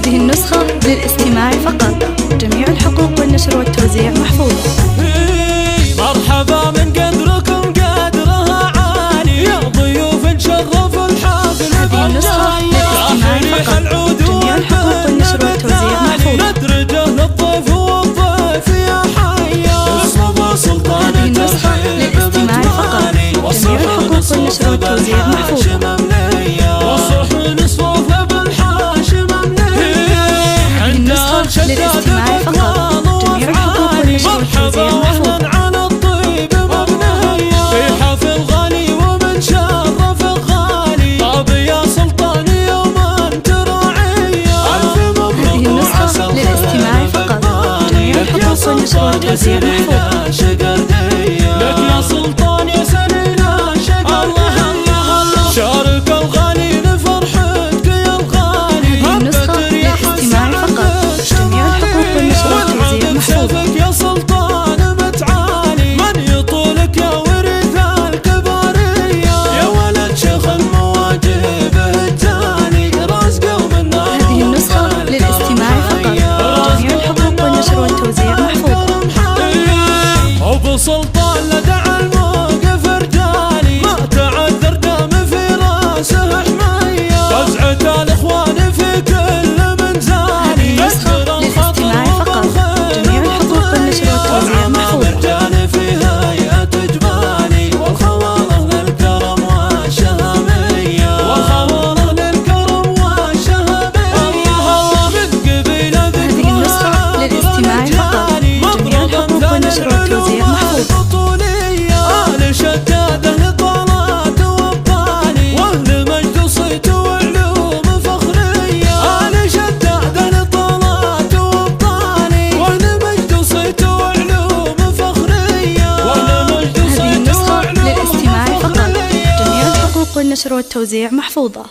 هذه النسخة للاستماع فقط. جميع الحقوق والنشر والتوزيع محفوظة. مرحبا من قدركم قدرها عالي، يا ضيوف نشرف الحفل. هذه النسخة للاستماع فقط. جميع الحقوق والنشر والتوزيع محفوظة. ندرجه للضيف والضيف يا حيا. الصبا سلطان هذه النسخة للاستماع فقط. جميع الحقوق والنشر والتوزيع محفوظة. للاستماع فقط. جميع الحقوق والنشر والتوزيع محفوظة. على الطيب مبنية في حفل غالي ومن شرف الغالي. طاب يا سلطان يوما تراعية. ألف مبروك. هذه النسخة للاستماع فقط. جميع الحقوق والنشر والتوزيع محفوظة. لك يا سلطان يا سنينا شقر. الله الله الله. شارك الغالي لفرحتك يا الغالي. هذه النسخة للاستماع فقط. جميع الحقوق والنشر والتوزيع محفوظة. يا سلطان متعالي. من يطولك يا ورث الكبارية. يا ولد شيخ المواجب التالي. راس قوم النار. هذه النسخة للاستماع فقط. جميع الحقوق والنشر والتوزيع محفوظة. وبسلطان لدع الموقف رجالي. ما تعذر دام في راسه حماية. فزعة الاخوان في كل منزالي. هذه النسخة للاستماع فقط. جميع الحقوق والنشر والتوزيع محفوظة. الرجال في هيئة جبالي. والخواض للكرم والشهامية. والخواض للكرم والشهامية. من قبيلة هذه النسخة للاستماع فقط. جميع الحقوق والنشر والتوزيع محفوظة. آل شداده طلعت وابطالي. واهل مجد صيت وعلوم فخرية. آل شداده طلعت وابطالي. واهل مجد صيت وعلوم فخرية. واهل مجد هذه صيت النسخة وعلوم للاستماع فقط. فخرية. جميع الحقوق والنشر والتوزيع محفوظة.